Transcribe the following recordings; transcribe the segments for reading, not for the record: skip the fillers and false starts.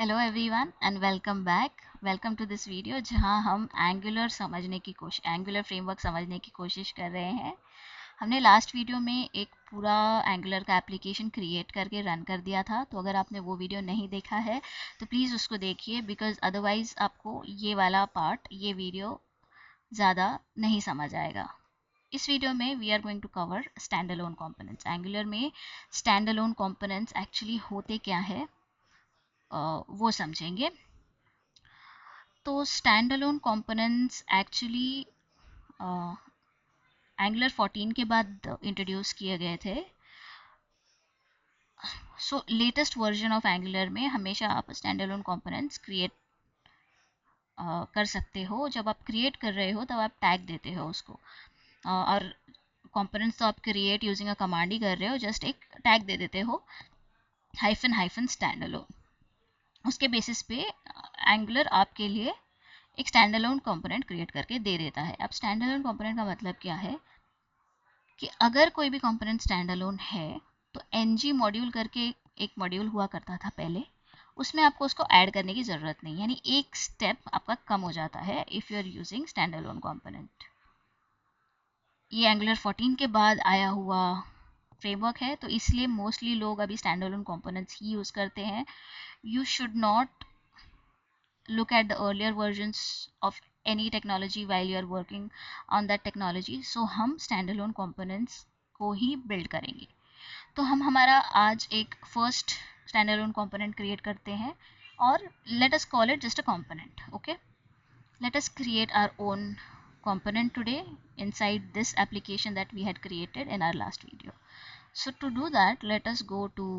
Hello everyone and welcome to this video जहां हम angular framework समझने की कोशिश कर रहे हैं। हमने लास्ट वीडियो में एक पूरा एंगुलर का एप्लीकेशन क्रिएट करके रन कर दिया था, तो अगर आपने वो वीडियो नहीं देखा है तो प्लीज़ उसको देखिए, बिकॉज अदरवाइज आपको ये वाला पार्ट, ये वीडियो ज़्यादा नहीं समझ आएगा। इस वीडियो में we are going to cover standalone components. Angular में स्टैंड अलोन कॉम्पोनेंट्स एक्चुअली होते क्या है वो समझेंगे। तो standalone components actually Angular 14 के बाद इंट्रोड्यूस किए गए थे। So latest version of Angular में हमेशा आप स्टैंड अलोन कंपोनेंट्स क्रिएट कर सकते हो। जब आप क्रिएट कर रहे हो तब आप टैग देते हो उसको, और कंपोनेंट्स तो आप क्रिएट यूजिंग अ कमांड ही कर रहे हो, जस्ट एक टैग दे देते हो हाइफन हाइफन स्टैंड अलोन। उसके बेसिस पे एंगुलर आपके लिए एक स्टैंड अलोन कंपोनेंट क्रिएट करके दे देता है। अब स्टैंड अलोन कंपोनेंट का मतलब क्या है कि अगर कोई भी कंपोनेंट स्टैंड अलोन है तो एनजी मॉड्यूल करके एक मॉड्यूल हुआ करता था पहले, उसमें आपको उसको ऐड करने की ज़रूरत नहीं, यानी एक स्टेप आपका कम हो जाता है if you are using standalone component. ये एंगुलर 14 के बाद आया हुआ फ्रेमवर्क है, तो इसलिए मोस्टली लोग अभी स्टैंड अलोन कंपोनेंट्स ही यूज़ करते हैं। You should not look at the earlier versions of any technology while you are working on that technology. So हम standalone components को ही build करेंगे। तो हम हमारा आज एक first standalone component create करते हैं, और let us call it just a component. Okay, let us create our own component today inside this application that we had created in our last video. So to do that, let us go to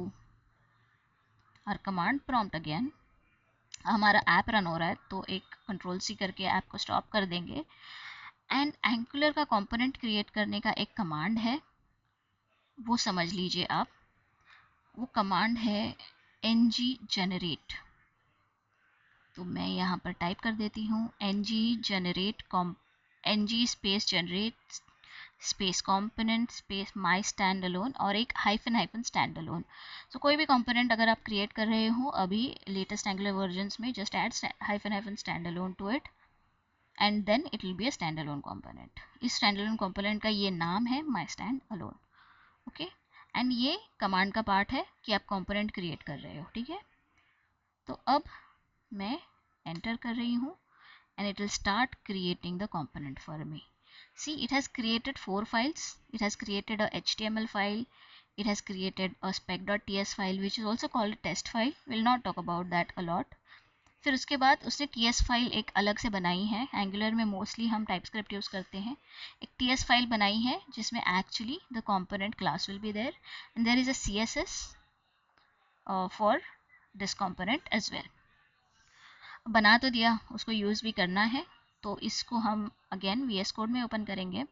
our command prompt again. हमारा app run हो रहा है तो एक control C करके app को stop कर देंगे। एंड एंगुलर का कंपोनेंट क्रिएट करने का एक कमांड है, वो समझ लीजिए आप। वो कमांड है ng-generate। तो मैं यहाँ पर टाइप कर देती हूँ ng-generate ng space generate space component space my stand alone और एक हाइफन हाइफन स्टैंड अलोन। तो कोई भी कंपोनेंट अगर आप क्रिएट कर रहे हो अभी लेटेस्ट एंगुलर वर्जन्स में, just add hyphen hyphen standalone to it and then it will be a standalone component. इस स्टैंड अलोन कंपोनेंट का ये नाम है my standalone. Okay, and ये कमांड का पार्ट है कि आप कंपोनेंट क्रिएट कर रहे हो। ठीक है, तो अब मैं एंटर कर रही हूँ and it will start creating the component for me. See, it has created 4 files. It has created a HTML file. It has created a spec.ts file which is also called a test file. We'll not talk about that a lot. फिर उसके बाद उसने ts file एक अलग से बनाई है। Angular में मोस्टली हम टाइपस्क्रिप्ट यूज़ करते हैं। एक ts फाइल बनाई है जिसमें actually the component class will be there and there is a css for this component as well. बना तो दिया, उसको यूज़ भी करना है, तो इसको हम अगेन VS कोड में ओपन करेंगे।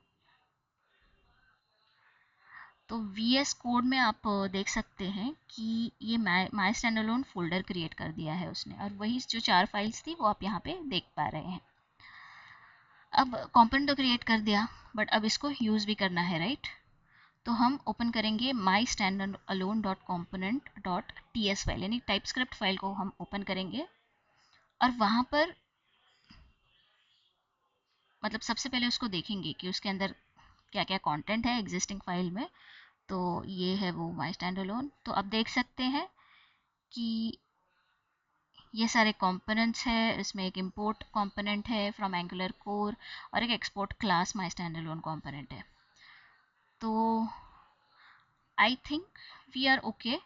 तो VS कोड में आप देख सकते हैं कि ये my stand alone folder create कर दिया है उसने, और वही जो 4 फाइल्स थी वो आप यहाँ पे देख पा रहे हैं। अब कंपोनेंट तो क्रिएट कर दिया, बट अब इसको यूज़ भी करना है, राइट? तो हम ओपन करेंगे my stand alone dot component dot ts file, यानी टाइपस्क्रिप्ट फाइल को हम ओपन करेंगे, और वहाँ पर मतलब सबसे पहले उसको देखेंगे कि उसके अंदर क्या क्या कंटेंट है एग्जिस्टिंग फाइल में। तो ये है वो माई स्टैंड अलोन। तो अब देख सकते हैं कि ये सारे कंपोनेंट्स है, इसमें एक इंपोर्ट कंपोनेंट है फ्रॉम एंगुलर कोर और एक export class my standalone component है। तो I think we are okay,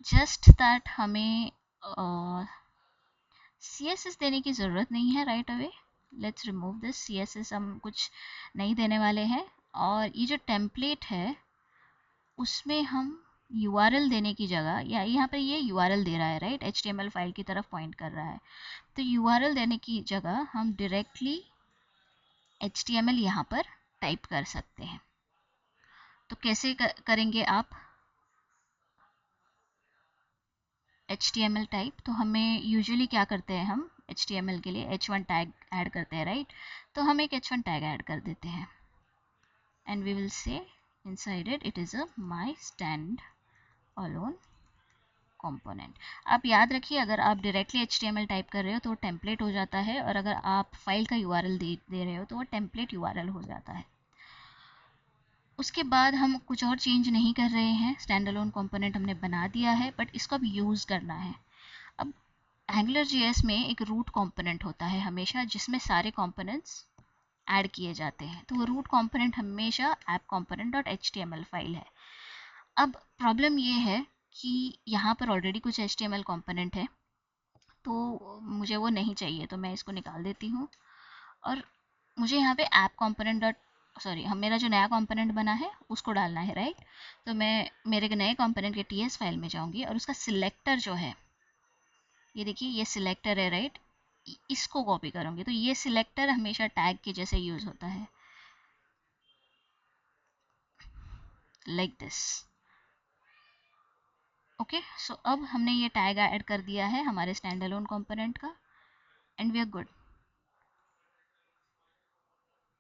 just that हमें CSS देने की ज़रूरत नहीं है right away. Let's remove this CSS, हम कुछ नहीं देने वाले हैं। और ये जो टेम्पलेट है उसमें हम URL देने की जगह, या यहाँ पर ये URL दे रहा है राइट, HTML फाइल की तरफ पॉइंट कर रहा है, तो URL देने की जगह हम डायरेक्टली HTML यहाँ पर टाइप कर सकते हैं। तो कैसे करेंगे आप HTML टाइप? तो हमें यूजुअली क्या करते हैं, हम HTML के लिए h1 टैग ऐड करते हैं, राइट? तो हम एक h1 टैग ऐड कर देते हैं and we will say inside it is a my stand alone component. आप याद रखिए, अगर आप डायरेक्टली HTML टाइप कर रहे हो तो वो टेम्पलेट हो जाता है, और अगर आप फाइल का URL दे रहे हो तो वो टेम्पलेट URL हो जाता है। उसके बाद हम कुछ और चेंज नहीं कर रहे हैं, स्टैंड अलोन कंपोनेंट हमने बना दिया है, बट इसको अब यूज़ करना है। अब AngularJS में एक रूट कंपोनेंट होता है हमेशा, जिसमें सारे कंपोनेंट्स ऐड किए जाते हैं। तो वो रूट कंपोनेंट हमेशा app component dot HTML file है। अब प्रॉब्लम ये है कि यहाँ पर ऑलरेडी कुछ HTML कंपोनेंट है, तो मुझे वो नहीं चाहिए, तो मैं इसको निकाल देती हूँ। और मुझे यहाँ पे ऐप कंपोनेंट डॉट सॉरी हम मेरा जो नया कंपोनेंट बना है उसको डालना है, राइट। तो मैं मेरे नए कंपोनेंट के TS फाइल में जाऊँगी और उसका सिलेक्टर जो है, ये देखिए ये सिलेक्टर है, राइट। इसको कॉपी करूँगी। तो ये सिलेक्टर हमेशा टैग के जैसे यूज़ होता है, लाइक दिस। ओके, सो अब हमने ये टैग ऐड कर दिया है हमारे स्टैंड अलोन कंपोनेंट का, एंड वी आर गुड।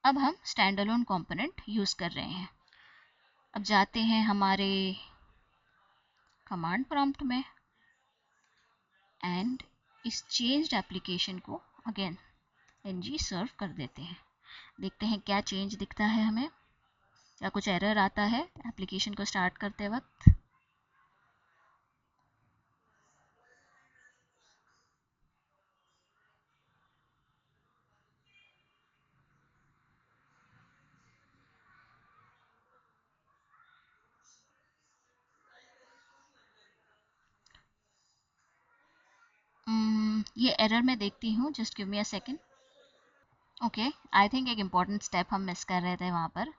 अब हम स्टैंड अलोन कंपोनेंट यूज़ कर रहे हैं। अब जाते हैं हमारे कमांड प्रॉम्प्ट में, एंड इस चेंज्ड एप्लीकेशन को अगेन ng सर्व कर देते हैं। देखते हैं क्या चेंज दिखता है हमें, क्या कुछ एरर आता है एप्लीकेशन को स्टार्ट करते वक्त। ये एरर मैं देखती हूँ, just give me a second. Okay, I think एक इम्पॉर्टेंट स्टेप हम मिस कर रहे थे वहाँ पर।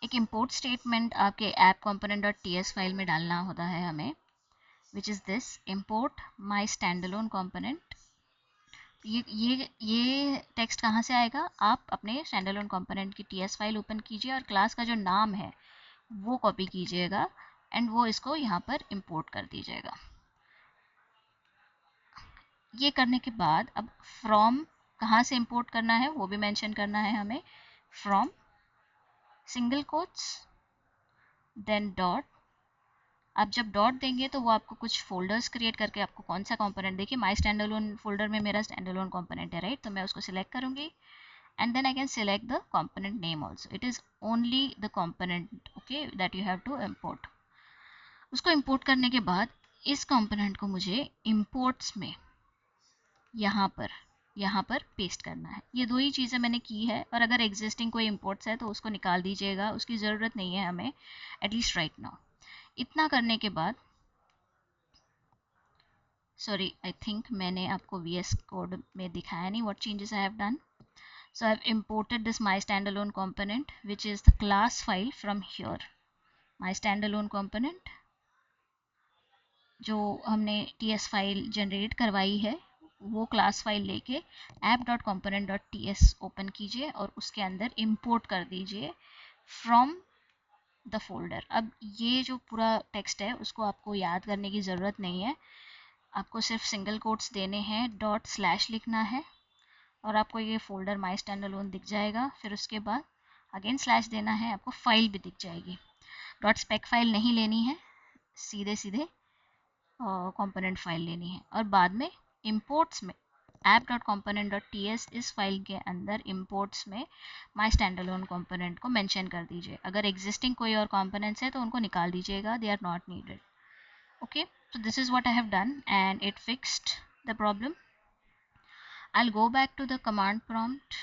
एक इम्पोर्ट स्टेटमेंट आपके app component dot TS file में डालना होता है हमें, which is this import my standalone component. ये टेक्स्ट कहाँ से आएगा? आप अपने स्टैंड अलोन कंपोनेंट की TS फाइल ओपन कीजिए और क्लास का जो नाम है वो कॉपी कीजिएगा, एंड वो इसको यहाँ पर इम्पोर्ट कर दीजिएगा। ये करने के बाद अब फ्रॉम कहाँ से इंपोर्ट करना है वो भी मेंशन करना है हमें। From single quotes then dot. आप जब डॉट देंगे तो वो आपको कुछ फोल्डर्स क्रिएट करके आपको कौन सा कंपोनेंट, देखिए माई स्टैंड अलोन फोल्डर में मेरा स्टैंड अलोन कंपोनेंट है, राइट। तो मैं उसको सिलेक्ट करूंगी, and then I can select the component name also. It is only the component okay that you have to import. उसको इम्पोर्ट करने के बाद इस कंपोनेंट को मुझे इम्पोर्ट्स में यहाँ पर पेस्ट करना है। ये दो ही चीज़ें मैंने की है, और अगर एग्जिस्टिंग कोई इम्पोर्ट्स है तो उसको निकाल दीजिएगा, उसकी ज़रूरत नहीं है हमें, एटलीस्ट राइट नाउ। इतना करने के बाद सॉरी आई थिंक मैंने आपको VS कोड में दिखाया नहीं what changes I have done. So I have imported this my standalone component which is the class file from here. My standalone component जो हमने TS फाइल जनरेट करवाई है वो क्लास फाइल लेके app.component.ts ओपन कीजिए और उसके अंदर इंपोर्ट कर दीजिए फ्रॉम द फोल्डर। अब ये जो पूरा टेक्स्ट है उसको आपको याद करने की ज़रूरत नहीं है, आपको सिर्फ सिंगल कोट्स देने हैं, डॉट स्लैश लिखना है, और आपको ये फोल्डर माई स्टैंड अलोन दिख जाएगा। फिर उसके बाद अगेन स्लैश देना है, आपको फाइल भी दिख जाएगी। डॉट स्पेक फाइल नहीं लेनी है, सीधे सीधे कंपोनेंट फाइल लेनी है। और बाद में इंपोर्ट्स में app.component.ts इस फाइल के अंदर इंपोर्ट्स में माई स्टैंड अलोन कंपोनेंट को मेंशन कर दीजिए। अगर एग्जिस्टिंग कोई और कंपोनेंट्स है तो उनको निकाल दीजिएगा, they are not needed. Okay, so this is what I have done and it fixed the problem. I'll go back to the command prompt.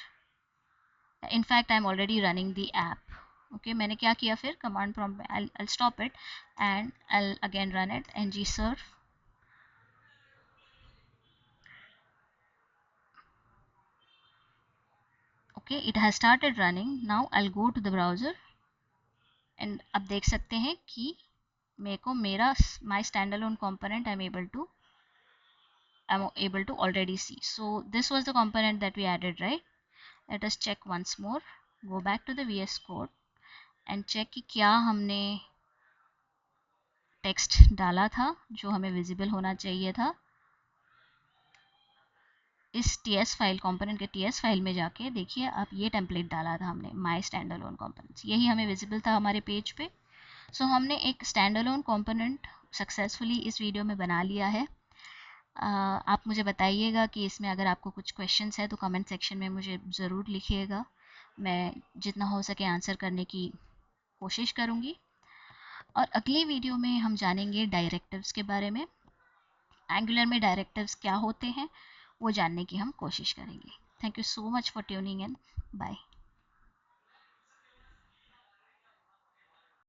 In fact I'm already running the app. Okay, मैंने क्या किया फिर command prompt में, I'll stop it and I'll again run it ng serve. Okay, it has started running. Now I'll go to the browser and अब देख सकते हैं कि मेरे को मेरा my standalone component I'm able to already see. So this was the component that we added, right? Let us check once more. Go back to the VS Code and check कि क्या हमने टेक्स्ट डाला था जो हमें visible होना चाहिए था। इस TS फाइल कंपोनेंट के TS फाइल में जाके देखिए आप, ये टेम्पलेट डाला था हमने माई स्टैंड अलोन कंपोनेंट्स, यही हमें विजिबल था हमारे पेज पे। सो हमने एक स्टैंड अलोन कंपोनेंट सक्सेसफुली इस वीडियो में बना लिया है। आप मुझे बताइएगा कि इसमें अगर आपको कुछ क्वेश्चंस है तो कमेंट सेक्शन में मुझे ज़रूर लिखिएगा। मैं जितना हो सके आंसर करने की कोशिश करूँगी। और अगली वीडियो में हम जानेंगे डायरेक्टिव्स के बारे में। एंगुलर में डायरेक्टिव्स क्या होते हैं वो जानने की हम कोशिश करेंगे। Thank you so much for tuning in. Bye.